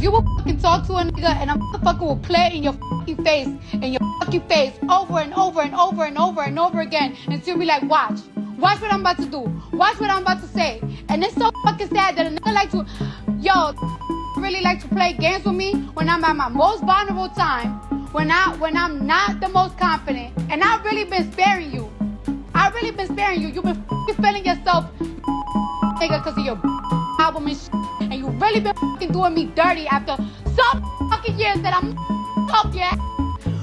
you will fucking talk to a nigga and a motherfucker will play it in your fucking face over and over and over and over and over again until we like, watch what I'm about to do, watch what I'm about to say. And it's so fucking sad that a nigga like to, really like to play games with me when I'm at my most vulnerable time, when I'm not the most confident, and I've really been sparing you. You've been fucking feeling yourself, nigga, because of your album and shit. And you really been fucking doing me dirty after some fucking years that I'm up, yeah?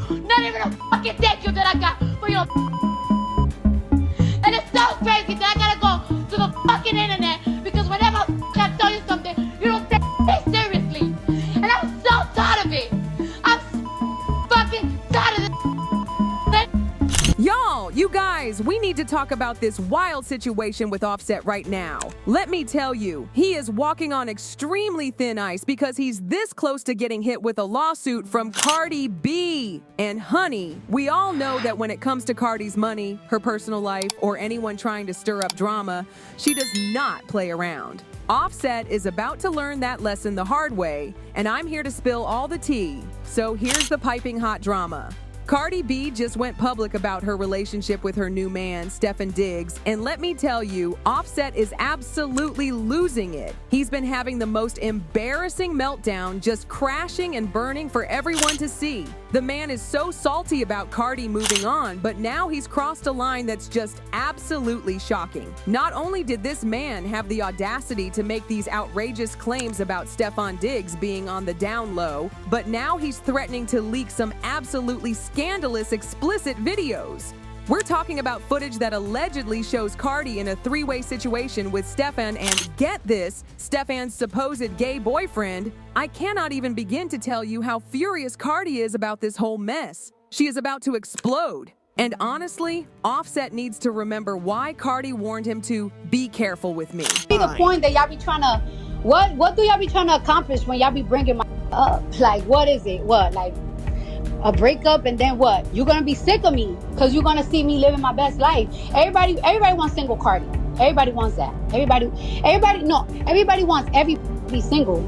Not even a fucking thank you that I got for your. And it's so crazy that I gotta go to the fucking internet because whenever I tell you something, you don't take it seriously. And I'm so tired of it. I'm fucking tired of this. Y'all, you guys, we need to talk about this wild situation with Offset right now. Let me tell you, he is walking on extremely thin ice because he's this close to getting hit with a lawsuit from Cardi B. And honey, we all know that when it comes to Cardi's money, her personal life, or anyone trying to stir up drama, she does not play around. Offset is about to learn that lesson the hard way, and I'm here to spill all the tea. So here's the piping hot drama. Cardi B just went public about her relationship with her new man, Stefon Diggs, and let me tell you, Offset is absolutely losing it. He's been having the most embarrassing meltdown, just crashing and burning for everyone to see. The man is so salty about Cardi moving on, but now he's crossed a line that's just absolutely shocking. Not only did this man have the audacity to make these outrageous claims about Stefon Diggs being on the down low, but now he's threatening to leak some absolutely scandalous, explicit videos. We're talking about footage that allegedly shows Cardi in a three-way situation with Stefon and, get this, Stefon's supposed gay boyfriend. I cannot even begin to tell you how furious Cardi is about this whole mess. She is about to explode. And honestly, Offset needs to remember why Cardi warned him to be careful with me. The point that y'all be trying to, what do y'all be trying to accomplish when y'all be bringing my up? Like, what is it? What, like, a breakup, and then what? You're gonna be sick of me because you're gonna see me living my best life. Everybody wants single Cardi. Everybody wants that. Everybody wants everybody single.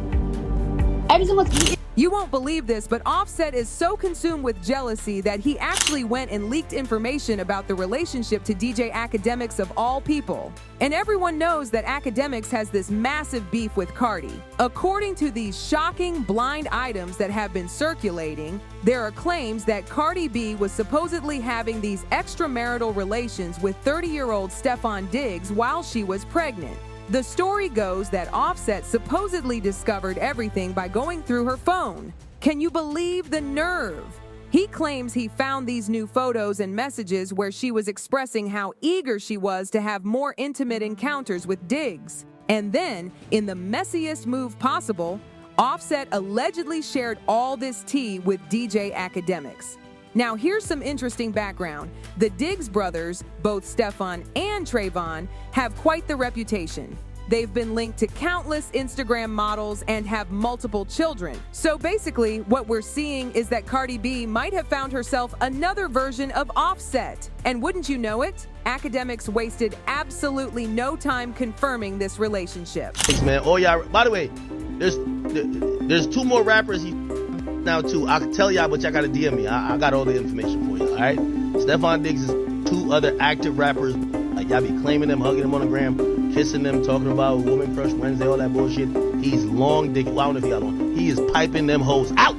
You won't believe this, but Offset is so consumed with jealousy that he actually went and leaked information about the relationship to DJ Akademiks of all people. And everyone knows that Akademiks has this massive beef with Cardi. According to these shocking blind items that have been circulating, there are claims that Cardi B was supposedly having these extramarital relations with 30-year-old Stefon Diggs while she was pregnant. The story goes that Offset supposedly discovered everything by going through her phone. Can you believe the nerve? He claims he found these new photos and messages where she was expressing how eager she was to have more intimate encounters with Diggs. And then, in the messiest move possible, Offset allegedly shared all this tea with DJ Akademiks. Now, here's some interesting background. The Diggs brothers, both Stefon and Trayvon, have quite the reputation. They've been linked to countless Instagram models and have multiple children. So basically, what we're seeing is that Cardi B might have found herself another version of Offset. And wouldn't you know it? Akademiks wasted absolutely no time confirming this relationship. Thanks, man. Oh, yeah. By the way, there's two more rappers now too. I can tell y'all, but y'all gotta DM me. I got all the information for you. All right. Stefon Diggs is two other active rappers. Like y'all be claiming them, hugging them on the gram, kissing them, talking about Woman Crush Wednesday, all that bullshit. He's long dick. Well, I don't know if y'all know. He is piping them hoes out.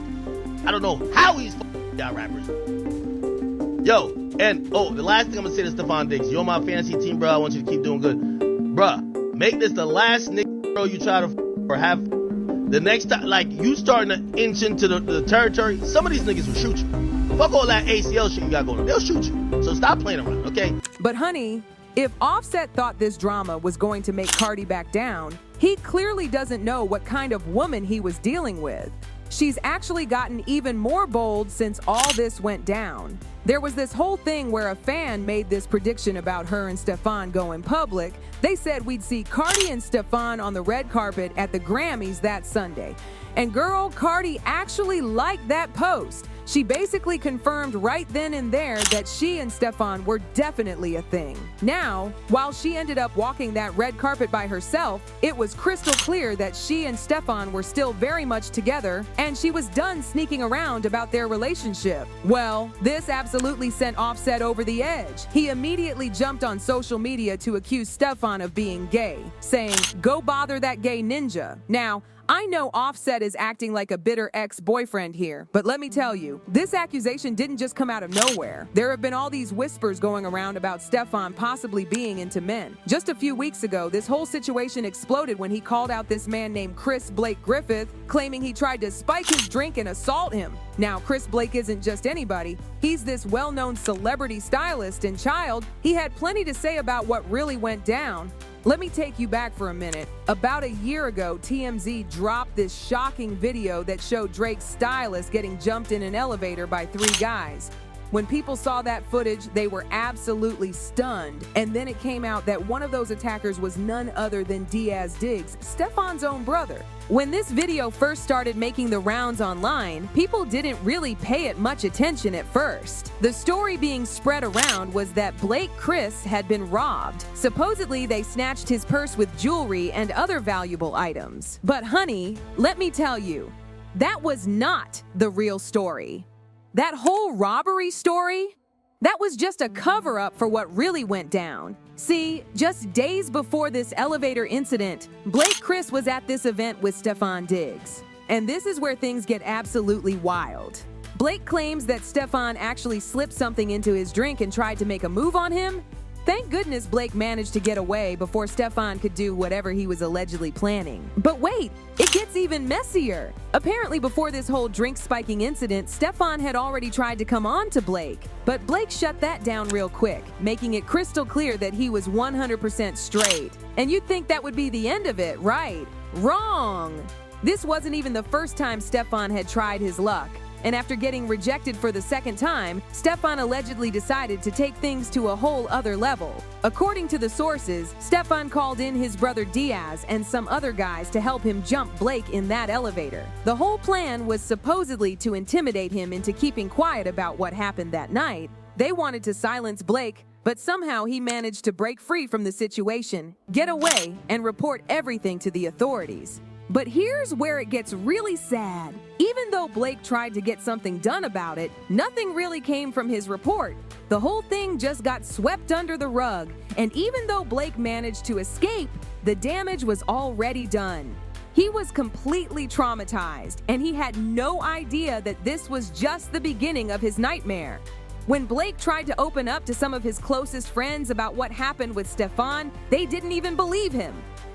I don't know how he's y'all rappers. Yo, and the last thing I'm gonna say to Stefon Diggs, you're my fantasy team, bro. I want you to keep doing good, bruh. Make this the last nigga, bro, you try to or have. The next time, like, you starting to inch into the territory, some of these niggas will shoot you. Fuck all that ACL shit you got going on. They'll shoot you. So stop playing around, okay? But honey, if Offset thought this drama was going to make Cardi back down, he clearly doesn't know what kind of woman he was dealing with. She's actually gotten even more bold since all this went down. There was this whole thing where a fan made this prediction about her and Stefon going public. They said we'd see Cardi and Stefon on the red carpet at the Grammys that Sunday. And girl, Cardi actually liked that post. She basically confirmed right then and there that she and Stefon were definitely a thing. Now, while she ended up walking that red carpet by herself, it was crystal clear that she and Stefon were still very much together, and she was done sneaking around about their relationship. Well, this absolutely sent Offset over the edge. He immediately jumped on social media to accuse Stefon of being gay, saying, "Go bother that gay ninja." Now, I know Offset is acting like a bitter ex-boyfriend here, but let me tell you, this accusation didn't just come out of nowhere. There have been all these whispers going around about Stefon possibly being into men. Just a few weeks ago, this whole situation exploded when he called out this man named Chris Blake Griffith, claiming he tried to spike his drink and assault him. Now, Chris Blake isn't just anybody. He's this well-known celebrity stylist and child. He had plenty to say about what really went down. Let me take you back for a minute. About a year ago, TMZ dropped this shocking video that showed Drake's stylist getting jumped in an elevator by 3 guys. When people saw that footage, they were absolutely stunned. And then it came out that one of those attackers was none other than Diaz Diggs, Stefon's own brother. When this video first started making the rounds online, people didn't really pay it much attention at first. The story being spread around was that Blake Chris had been robbed. Supposedly, they snatched his purse with jewelry and other valuable items. But honey, let me tell you, that was not the real story. That whole robbery story, that was just a cover-up for what really went down. See, just days before this elevator incident, Blake Chris was at this event with Stefon Diggs. And this is where things get absolutely wild. Blake claims that Stefon actually slipped something into his drink and tried to make a move on him. Thank goodness Blake managed to get away before Stefon could do whatever he was allegedly planning. But wait, it gets even messier. Apparently before this whole drink spiking incident, Stefon had already tried to come on to Blake. But Blake shut that down real quick, making it crystal clear that he was 100% straight. And you'd think that would be the end of it, right? Wrong! This wasn't even the first time Stefon had tried his luck. And after getting rejected for the second time, Stefon allegedly decided to take things to a whole other level. According to the sources, Stefon called in his brother Diaz and some other guys to help him jump Blake in that elevator. The whole plan was supposedly to intimidate him into keeping quiet about what happened that night. They wanted to silence Blake, but somehow he managed to break free from the situation, get away, and report everything to the authorities. But here's where it gets really sad. Even though Blake tried to get something done about it, nothing really came from his report. The whole thing just got swept under the rug, and even though Blake managed to escape, the damage was already done. He was completely traumatized, and he had no idea that this was just the beginning of his nightmare. When Blake tried to open up to some of his closest friends about what happened with Stefon, they didn't even believe him.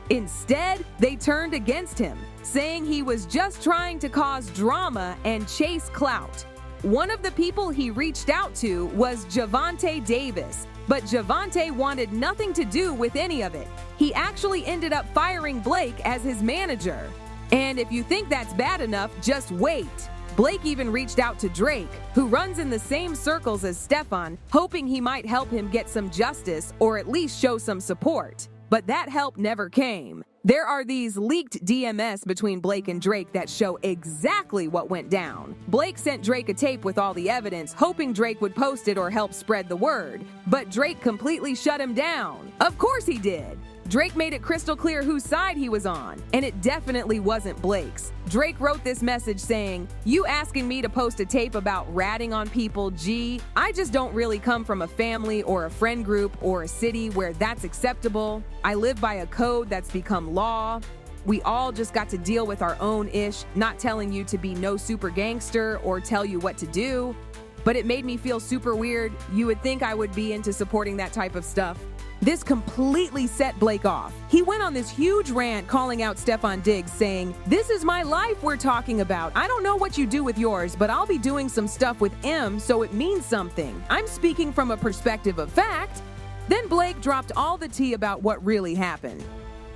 Instead, they turned against him, saying he was just trying to cause drama and chase clout. One of the people he reached out to was Javante Davis, but Javante wanted nothing to do with any of it. He actually ended up firing Blake as his manager. And if you think that's bad enough, just wait. Blake even reached out to Drake, who runs in the same circles as Stefon, hoping he might help him get some justice or at least show some support. But that help never came. There are these leaked DMS between Blake and Drake that show exactly what went down. Blake sent Drake a tape with all the evidence, hoping Drake would post it or help spread the word. But Drake completely shut him down. Of course he did. Drake made it crystal clear whose side he was on, and it definitely wasn't Blake's. Drake wrote this message saying, "You asking me to post a tape about ratting on people, gee, I just don't really come from a family or a friend group or a city where that's acceptable. I live by a code that's become law. We all just got to deal with our own ish, not telling you to be no super gangster or tell you what to do. But it made me feel super weird. You would think I would be into supporting that type of stuff." This completely set Blake off. He went on this huge rant calling out Stefon Diggs, saying, "This is my life we're talking about. I don't know what you do with yours, but I'll be doing some stuff with M, so it means something. I'm speaking from a perspective of fact." Then Blake dropped all the tea about what really happened.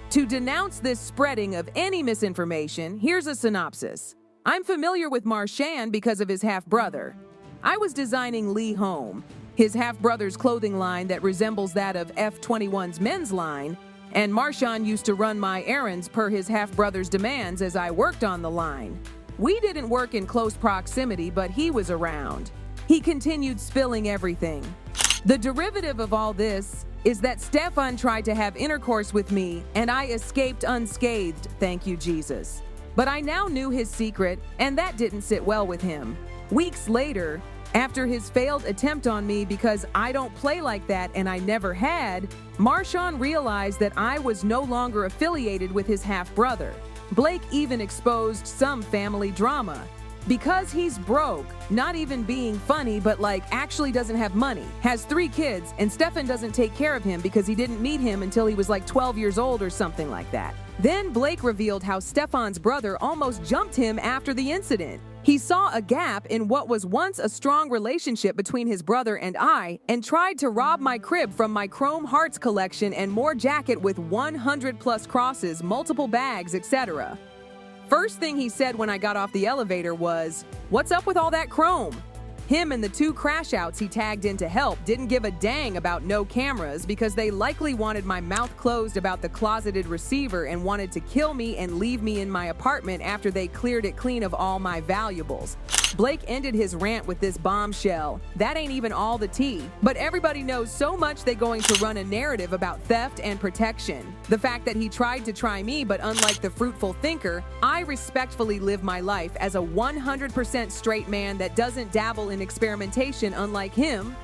To denounce this spreading of any misinformation, here's a synopsis. I'm familiar with Marshawn because of his half-brother. I was designing Lee Home, his half-brother's clothing line that resembles that of F21's men's line, and Marshawn used to run my errands per his half-brother's demands as I worked on the line. We didn't work in close proximity, but he was around. He continued spilling everything. The derivative of all this is that Stefon tried to have intercourse with me, and I escaped unscathed, thank you, Jesus. But I now knew his secret, and that didn't sit well with him. Weeks later, after his failed attempt on me because I don't play like that and I never had, Marshawn realized that I was no longer affiliated with his half-brother. Blake even exposed some family drama. Because he's broke, not even being funny, but like actually doesn't have money, has 3 kids, and Stefon doesn't take care of him because he didn't meet him until he was like 12 years old or something like that. Then Blake revealed how Stefon's brother almost jumped him after the incident. He saw a gap in what was once a strong relationship between his brother and I, and tried to rob my crib from my Chrome Hearts collection and more jacket with 100+ crosses, multiple bags, etc. First thing he said when I got off the elevator was, "What's up with all that chrome?" Him and the 2 crash outs he tagged in to help didn't give a dang about no cameras because they likely wanted my mouth closed about the closeted receiver and wanted to kill me and leave me in my apartment after they cleared it clean of all my valuables. Blake ended his rant with this bombshell. That ain't even all the tea, but everybody knows so much they're going to run a narrative about theft and protection. The fact that he tried to try me, but unlike the fruitful thinker, I respectfully live my life as a 100% straight man that doesn't dabble in experimentation unlike him.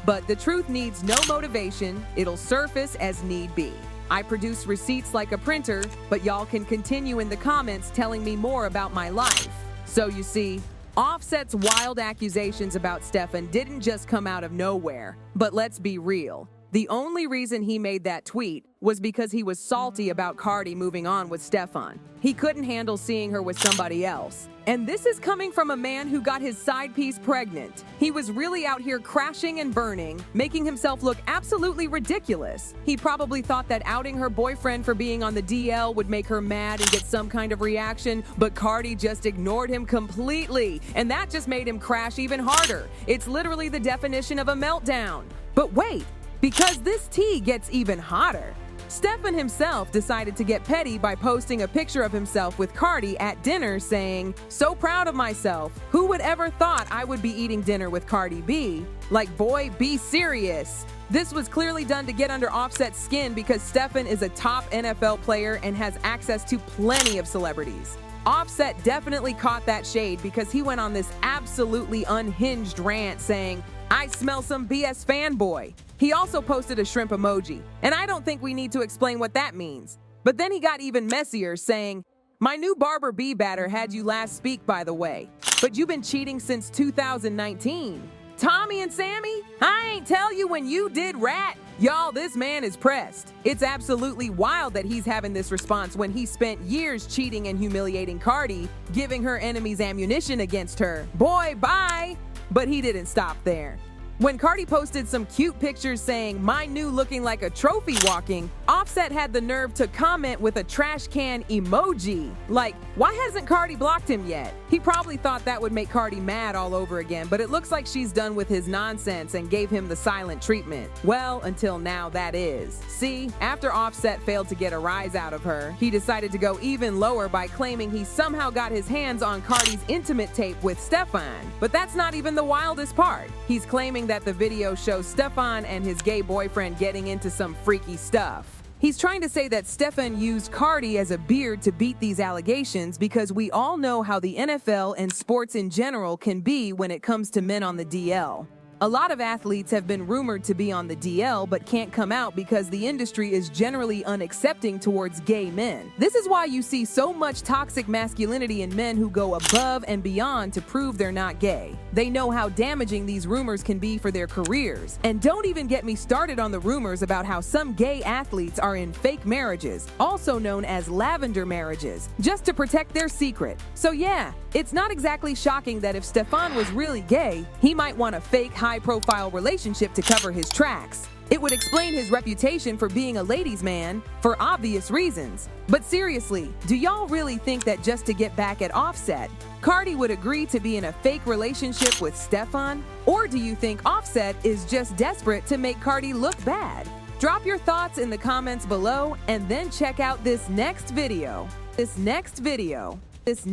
But the truth needs no motivation, it'll surface as need be. I produce receipts like a printer, but y'all can continue in the comments telling me more about my life. So you see, Offset's wild accusations about Stefon didn't just come out of nowhere. But let's be real. The only reason he made that tweet was because he was salty about Cardi moving on with Stefon. He couldn't handle seeing her with somebody else. And this is coming from a man who got his side piece pregnant. He was really out here crashing and burning, making himself look absolutely ridiculous. He probably thought that outing her boyfriend for being on the DL would make her mad and get some kind of reaction, but Cardi just ignored him completely, and that just made him crash even harder. It's literally the definition of a meltdown. But wait, because this tea gets even hotter. Stefon himself decided to get petty by posting a picture of himself with Cardi at dinner saying, "So proud of myself. Who would ever thought I would be eating dinner with Cardi B? Like, boy, be serious." This was clearly done to get under Offset's skin because Stefon is a top NFL player and has access to plenty of celebrities. Offset definitely caught that shade because he went on this absolutely unhinged rant saying, "I smell some BS fanboy." He also posted a shrimp emoji, and I don't think we need to explain what that means. But then he got even messier saying, "My new Barber B batter had you last speak, by the way, but you've been cheating since 2019. Tommy and Sammy, I ain't tell you when you did rat." Y'all, this man is pressed. It's absolutely wild that he's having this response when he spent years cheating and humiliating Cardi, giving her enemies ammunition against her. Boy, bye! But he didn't stop there. When Cardi posted some cute pictures saying, "My new looking like a trophy walking," Offset had the nerve to comment with a trash can emoji. Like, why hasn't Cardi blocked him yet? He probably thought that would make Cardi mad all over again, but it looks like she's done with his nonsense and gave him the silent treatment. Well, until now, that is. See, after Offset failed to get a rise out of her, he decided to go even lower by claiming he somehow got his hands on Cardi's intimate tape with Stefon. But that's not even the wildest part. He's claiming that the video shows Stefon and his gay boyfriend getting into some freaky stuff. He's trying to say that Stefon used Cardi as a beard to beat these allegations because we all know how the NFL and sports in general can be when it comes to men on the DL. A lot of athletes have been rumored to be on the DL but can't come out because the industry is generally unaccepting towards gay men. This is why you see so much toxic masculinity in men who go above and beyond to prove they're not gay. They know how damaging these rumors can be for their careers. And don't even get me started on the rumors about how some gay athletes are in fake marriages, also known as lavender marriages, just to protect their secret. So yeah, it's not exactly shocking that if Stefon was really gay, he might want a fake high-profile relationship to cover his tracks. It would explain his reputation for being a ladies' man for obvious reasons. But seriously, do y'all really think that just to get back at Offset, Cardi would agree to be in a fake relationship with Stefon? Or do you think Offset is just desperate to make Cardi look bad? Drop your thoughts in the comments below and then check out this next video.